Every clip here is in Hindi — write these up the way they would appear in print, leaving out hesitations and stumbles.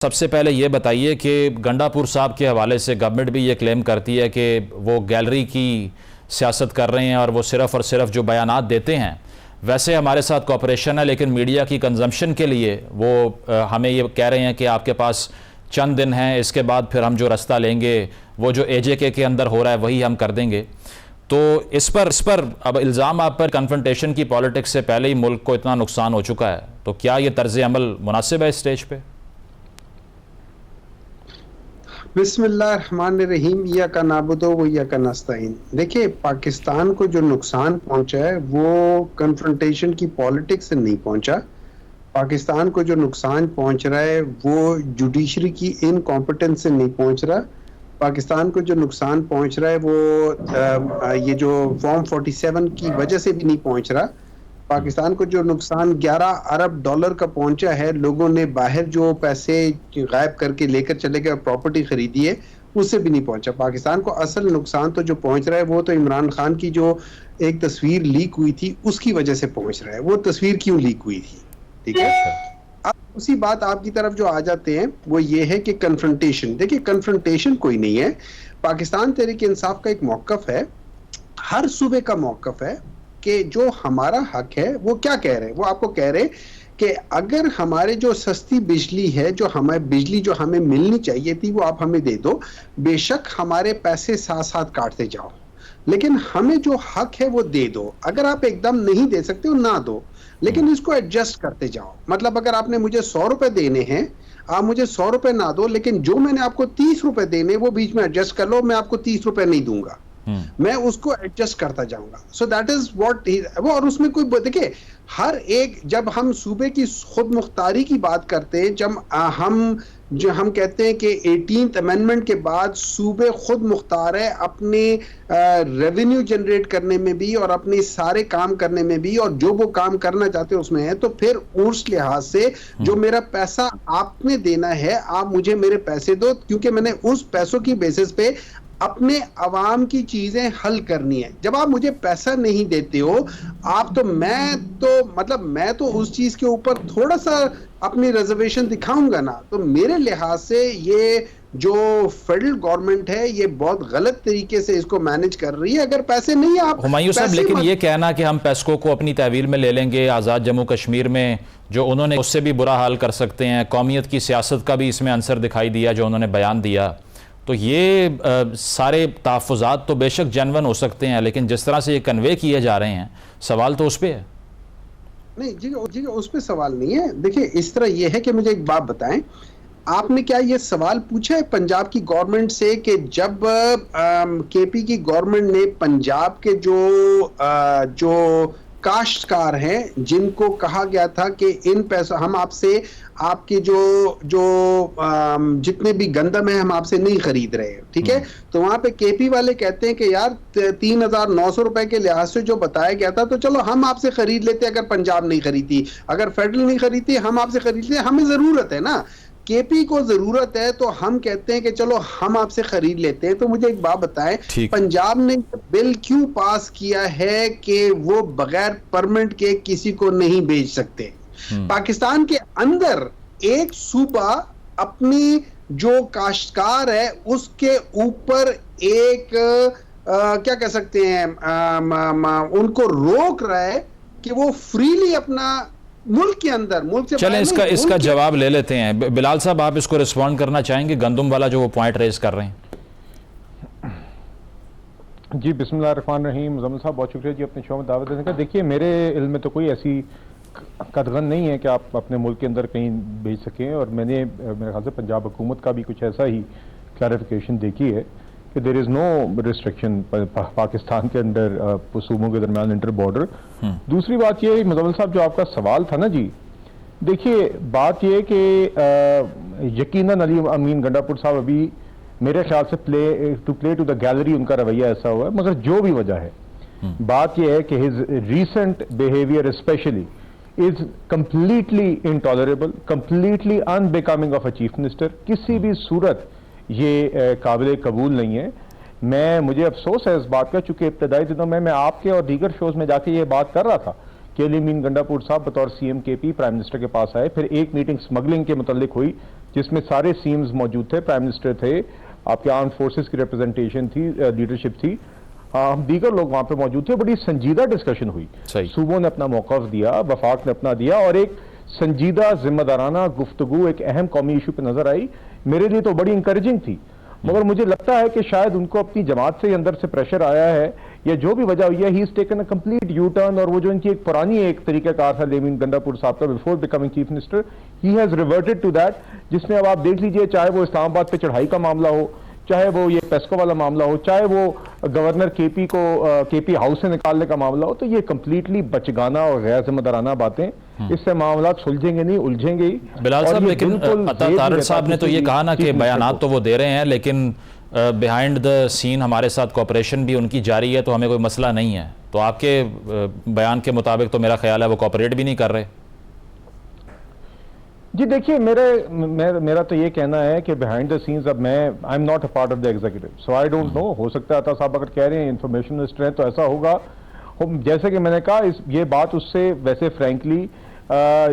सबसे पहले ये बताइए कि गंडापुर साहब के हवाले से गवर्नमेंट भी ये क्लेम करती है कि वो गैलरी की सियासत कर रहे हैं और वो सिर्फ़ और सिर्फ जो बयानात देते हैं वैसे हमारे साथ कॉपरेशन है, लेकिन मीडिया की कंजम्पशन के लिए वो हमें ये कह रहे हैं कि आपके पास चंद दिन हैं, इसके बाद फिर हम जो रास्ता लेंगे वो जो AJK के अंदर हो रहा है वही हम कर देंगे। तो इस पर अब इल्ज़ाम आप पर कन्फ्रंटेशन की पॉलिटिक्स से पहले ही मुल्क को इतना नुकसान हो चुका है, तो क्या ये तर्ज अमल मुनासिब है इस स्टेज पे? बिस्मिल्लाहिर्रहमानिर्रहीम, इय्याका नअबुदु व इय्याका नस्तईन। देखिए, पाकिस्तान को जो नुकसान पहुंचा है वो कन्फ्रंटेशन की पॉलिटिक्स से नहीं पहुंचा। पाकिस्तान को जो नुकसान पहुंच रहा है वो जुडिशरी की इनकॉम्पिटेंस से नहीं पहुंच रहा। पाकिस्तान को जो नुकसान पहुंच रहा है वो ये जो फॉर्म 47 की वजह से भी नहीं पहुंच रहा। पाकिस्तान को जो नुकसान 11 अरब डॉलर का पहुंचा है, लोगों ने बाहर जो पैसे गायब करके लेकर चले गए और प्रॉपर्टी खरीदी है, उससे भी नहीं पहुंचा। पाकिस्तान को असल नुकसान तो जो पहुंच रहा है वो तो इमरान खान की जो एक तस्वीर लीक हुई थी उसकी वजह से पहुंच रहा है। वो तस्वीर क्यों लीक हुई थी, ठीक है। अब उसी बात आपकी तरफ जो आ जाते हैं वो ये है कि कन्फ्रंटेशन, देखिए कन्फ्रंटेशन कोई नहीं है। पाकिस्तान तहरीक इंसाफ का एक मौकफ है, हर सूबे का मौकफ है कि जो हमारा हक है वो क्या कह रहे हैं। वो आपको कह रहे हैं कि अगर हमारे जो सस्ती बिजली है, जो हमें बिजली जो हमें मिलनी चाहिए थी वो आप हमें दे दो। बेशक हमारे पैसे साथ साथ काटते जाओ, लेकिन हमें जो हक है वो दे दो। अगर आप एकदम नहीं दे सकते हो ना दो, लेकिन इसको एडजस्ट करते जाओ। मतलब अगर आपने मुझे 100 रुपए देने हैं, आप मुझे 100 रुपए ना दो, लेकिन जो मैंने आपको 30 रुपए देने वो बीच में एडजस्ट कर लो। मैं आपको 30 रुपए नहीं दूंगा, मैं उसको एडजस्ट करता जाऊंगा। सो दैट इज व्हाट वो। और उसमें कोई देखिए, हर एक जब हम सूबे की खुद मुख्तारी की बात करते हैं, जब हम कहते हैं कि 18th अमेंडमेंट के बाद सूबे खुद मुख्तार है अपने रेवेन्यू जनरेट करने में भी और अपने सारे काम करने में भी, और जो वो काम करना चाहते हैं उसमें है, तो फिर उस लिहाज से जो मेरा पैसा आपने देना है, आप मुझे मेरे पैसे दो, क्योंकि मैंने उस पैसों की बेसिस पे अपने अवाम की चीजें हल करनी है। जब आप मुझे पैसा नहीं देते हो आप, तो मैं तो उस चीज के ऊपर थोड़ा सा अपनी रिजर्वेशन दिखाऊंगा ना। तो मेरे लिहाज से ये जो फेडरल गवर्नमेंट है ये बहुत गलत तरीके से इसको मैनेज कर रही है। अगर पैसे नहीं है आप हुमायूं साहब, लेकिन ये कहना कि हम पेस्को को अपनी तहवील में ले लेंगे, आज़ाद जम्मू कश्मीर में जो उन्होंने उससे भी बुरा हाल कर सकते हैं, कौमियत की सियासत का भी इसमें अंसर दिखाई दिया जो उन्होंने बयान दिया, तो ये सारे तहफ़्फ़ुज़ात तो बेशक जेन्युइन हो सकते हैं, लेकिन जिस तरह से ये कन्वे किए जा रहे हैं सवाल तो उस पर है। नहीं जी, उस पर सवाल नहीं है। देखिए, इस तरह ये है कि मुझे एक बात बताएं, आपने क्या ये सवाल पूछा है पंजाब की गवर्नमेंट से कि जब KP की गवर्नमेंट ने पंजाब के जो काश्तकार हैं जिनको कहा गया था कि इन पैसों हम आपसे आपके जो जितने भी गंदम है हम आपसे नहीं खरीद रहे हैं, ठीक है। तो वहां पे KP वाले कहते हैं कि यार 3,900 रुपए के लिहाज से जो बताया गया था, तो चलो हम आपसे खरीद लेते। अगर पंजाब नहीं खरीदी, अगर फेडरल नहीं खरीदती, हम आपसे खरीद लेते। हमें जरूरत है ना, KP को जरूरत है, तो हम कहते हैं कि चलो हम आपसे खरीद लेते हैं। तो मुझे एक बात बताएं, पंजाब ने बिल क्यों पास किया है कि वो बगैर परमिट के किसी को नहीं बेच सकते? पाकिस्तान के अंदर एक सूबा अपनी जो काश्तकार है उसके ऊपर एक क्या कह सकते हैं, उनको रोक रहा है कि वो फ्रीली अपना मुल्क के अंदर, मुल्क से चलें इसका जवाब ले लेते हैं। बिलाल साहब, आप इसको रिस्पॉन्ड करना चाहेंगे, गंदम वाला जो वो पॉइंट रेज कर रहे हैं? जी, बिस्मिल्लाहिर्रहमानिर्रहीम। मुज़म्मिल साहब, बहुत शुक्रिया जी अपने शो में दावत देने का। देखिए, मेरे इल्म में तो कोई ऐसी कदगन नहीं है कि आप अपने मुल्क के अंदर कहीं भेज सकें, और मैंने मेरे ख्याल से पंजाब हुकूमत का भी कुछ ऐसा ही क्लैरिफिकेशन देखी है कि there is no restriction Pakistan के अंदर सूबों के दरमियान इंटर बॉर्डर। दूसरी बात ये, मुज़म्मिल साहब, जो आपका सवाल था ना जी, देखिए बात ये कि यकीनन अली अमीन गंडापुर साहब अभी मेरे ख्याल से प्ले टू द गैलरी उनका रवैया ऐसा हुआ है, मगर जो भी वजह है, बात यह है कि his recent behaviour specially is completely intolerable, completely unbecoming of a chief minister. किसी भी सूरत ये काबिल कबूल नहीं है। मुझे अफसोस है इस बात का, चूंकि इब्तदाई दिनों में मैं आपके और दीगर शोज में जाके ये बात कर रहा था कि अली अमीन गंडापुर साहब बतौर CM KP प्राइम मिनिस्टर के पास आए, फिर एक मीटिंग स्मगलिंग के मुतल्लिक हुई जिसमें सारे सीम्स मौजूद थे, प्राइम मिनिस्टर थे, आपके आर्म फोर्सेस की रिप्रेजेंटेशन थी, लीडरशिप थी, हम दीगर लोग वहां पे मौजूद थे। बड़ी संजीदा डिस्कशन हुई, सूबों ने अपना मौक़िफ़ दिया, वफाक ने अपना दिया, और एक संजीदा जिम्मेदाराना गुफ्तगू एक अहम कौमी इशू पे नजर आई। मेरे लिए तो बड़ी इंकरेजिंग थी, मगर मुझे लगता है कि शायद उनको अपनी जमात से अंदर से प्रेशर आया है, या जो भी वजह हुई है, he is taken a complete U turn, और वो जो इनकी एक पुरानी एक तरीकाकार था लेमिन गंडापुर साहब का before becoming chief minister, he has reverted to that, जिसमें अब आप देख लीजिए, चाहे वो इस्लामाबाद पे चढ़ाई का मामला हो, चाहे वो ये पेस्को वाला मामला हो, चाहे वो गवर्नर केपी को केपी हाउस से निकालने का मामला हो, तो ये कंप्लीटली बचगाना और गैर जिम्मेदाराना बातें, इससे मामला सुलझेंगे नहीं, उलझेंगे ही। बिलाल साहब, लेकिन अता तारड़ साहब ने तो ये कहा ना कि बयानात तो वो दे रहे हैं, लेकिन बिहाइंड द सीन हमारे साथ कोऑपरेशन भी उनकी जारी है, तो हमें कोई मसला नहीं है। तो आपके बयान के मुताबिक तो मेरा ख्याल है वो कोऑपरेट भी नहीं कर रहे। जी देखिए, मेरा तो ये कहना है कि बिहाइंड द सीन्स, अब I am not a part of the executive, so I don't know. हो सकता है अता साहब अगर कह रहे हैं इंफॉर्मेशन मिनिस्टर हैं तो ऐसा होगा। जैसे कि मैंने कहा, ये बात उससे वैसे फ्रैंकली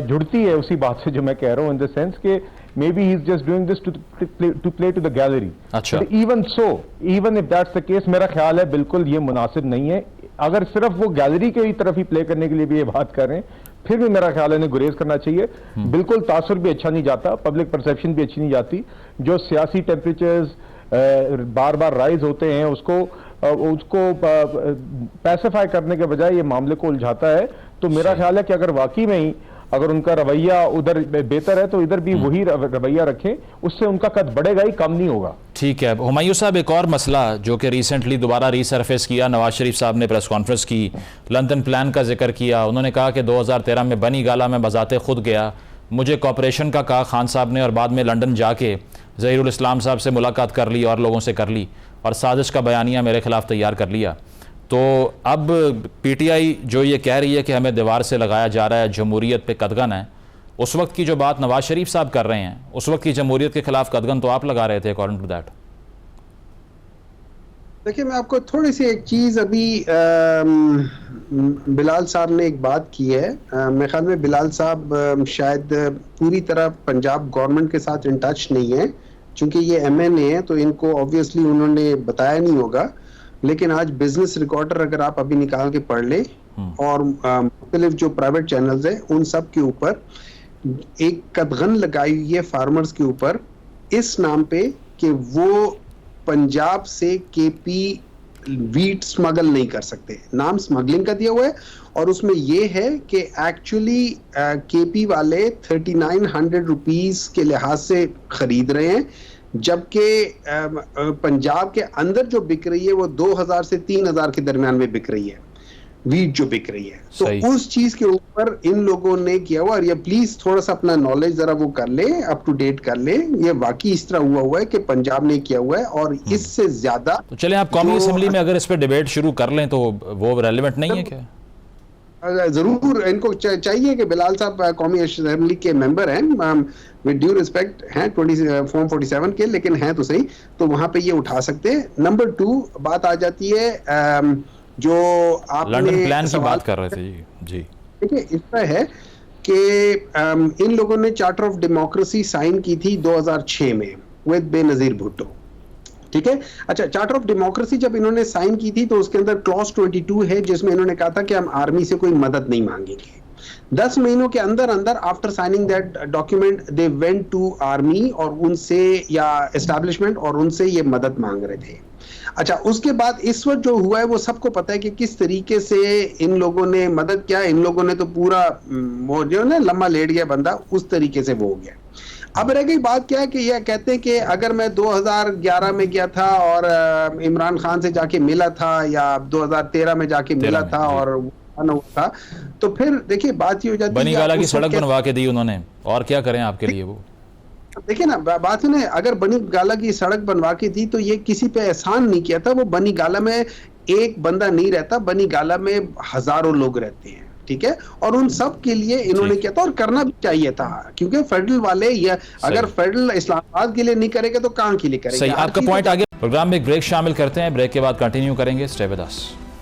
जुड़ती है उसी बात से जो मैं कह रहा हूँ, इन द सेंस कि maybe he is just doing this to play to the gallery. अच्छा, even if that's the case, मेरा ख्याल है बिल्कुल ये मुनासिब नहीं है। अगर सिर्फ वो गैलरी की तरफ ही प्ले करने के लिए भी ये बात कर रहे हैं, फिर भी मेरा ख्याल है इन्हें गुरेज करना चाहिए। बिल्कुल तासुर भी अच्छा नहीं जाता, पब्लिक परसेप्शन भी अच्छी नहीं जाती। जो सियासी टेम्परेचर्स बार बार राइज होते हैं, उसको पैसिफाई करने के बजाय ये मामले को उलझाता है। तो मेरा ख्याल है कि अगर वाकई में ही अगर उनका रवैया उधर बेहतर है तो इधर भी वही रवैया रखें, उससे उनका कद बढ़ेगा ही, कम नहीं होगा। ठीक है हुमायूं साहब, एक और मसला जो कि रिसेंटली दोबारा रीसरफेस किया, नवाज शरीफ साहब ने प्रेस कॉन्फ्रेंस की, लंदन प्लान का जिक्र किया। उन्होंने कहा कि 2013 में बनी गाला में बजाते खुद गया, मुझे कॉपरेशन का कहा खान साहब ने, और बाद में लंदन जाके ज़हीरुल इस्लाम साहब से मुलाकात कर ली और लोगों से कर ली, और साजिश का बयानिया मेरे खिलाफ तैयार कर लिया। तो अब पीटीआई जो ये कह रही है कि हमें दीवार से लगाया जा रहा है, जमहूरियत पे कदगन है, उस वक्त की जो बात नवाज शरीफ साहब कर रहे हैं, उस वक्त की जमहूरियत के खिलाफ कदगन तो आप लगा रहे थे अकॉर्डिंग टू दैट। देखिए, मैं आपको थोड़ी सी एक चीज़, अभी बिलाल साहब ने एक बात की है, मेरे ख्याल में बिलाल साहब शायद पूरी तरह पंजाब गवर्नमेंट के साथ इन टच नहीं है, क्योंकि ये MNA है तो इनको ऑब्वियसली उन्होंने बताया नहीं होगा। लेकिन आज बिजनेस रिकॉर्डर अगर आप अभी निकाल के पढ़ ले, और मुख्तलिफ जो प्राइवेट चैनल्स हैं उन सब के ऊपर एक कदगन लगाई हुई है फार्मर्स के ऊपर, इस नाम पे कि वो पंजाब से केपी वीट स्मगल नहीं कर सकते। नाम स्मगलिंग का दिया हुआ है, और उसमें ये है कि एक्चुअली केपी वाले 3900 रुपीस के लिहाज से खरीद रहे हैं, जबकि पंजाब के अंदर जो बिक रही है वो 2000 से 3000 के दरमियान में बिक रही है, वीट जो बिक रही है। तो उस चीज के ऊपर इन लोगों ने किया हुआ, और ये प्लीज थोड़ा सा अपना नॉलेज जरा वो कर ले, अप टू डेट कर ले, ये वाकई इस तरह हुआ है कि पंजाब ने किया हुआ है, और इससे ज्यादा। तो चले आप कौमी असेंबली में अगर इस पर डिबेट शुरू कर लें तो वो रेलेवेंट नहीं है क्या? जरूर इनको चाहिए कि बिलाल साहब कौमी असेंबली के मेंबर हैं, विद ड्यू रिस्पेक्ट हैं फॉर्म 47 के, लेकिन हैं तो सही, तो वहां पे ये उठा सकते हैं। नंबर 2 बात आ जाती है जो आपने लंदन प्लान की बात कर रहे थे जी। देखिए, इसका है कि इन लोगों ने चार्टर ऑफ डेमोक्रेसी साइन की थी 2006 में विद बेनजीर भुट्टो, ठीक है। अच्छा, चार्टर ऑफ डेमोक्रेसी जब इन्होंने साइन की थी तो उसके अंदर क्लॉज 22 है, जिसमें इन्होंने कहा था कि हम आर्मी से कोई मदद नहीं मांगेंगे। 10 महीनों के अंदर अंदर after signing that document they went to army और उनसे, या एस्टैब्लिशमेंट, और उनसे ये मदद मांग रहे थे। अच्छा, उसके बाद इस वक्त जो हुआ है वो सबको पता है कि किस तरीके से इन लोगों ने मदद किया। इन लोगों ने तो पूरा वो जो है लम्बा लेट गया बंदा, उस तरीके से वो हो गया। अब रह गई बात क्या है कि ये कहते हैं कि अगर मैं 2011 में गया था और इमरान खान से जाके मिला था, या 2013 में जाके मिला था और हुआ था, तो फिर देखिए बात ये हो जाती है, बनी गाला की सड़क बनवा के दी उन्होंने, और क्या करें आपके लिए वो। देखिए ना, बात सुने, अगर बनी गाला की सड़क बनवा के दी तो ये किसी पे एहसान नहीं किया था। वो बनी गाला में एक बंदा नहीं रहता, बनी गाला में हजारों लोग रहते हैं, ठीक है, और उन सब के लिए इन्होंने किया था, और करना भी चाहिए था, क्योंकि फेडरल वाले, या अगर फेडरल इस्लामाबाद के लिए नहीं करेगा तो कहां के लिए करेगा। सही, आपका पॉइंट आ गया। प्रोग्राम में एक ब्रेक शामिल करते हैं, ब्रेक के बाद कंटिन्यू करेंगे। Stay with us.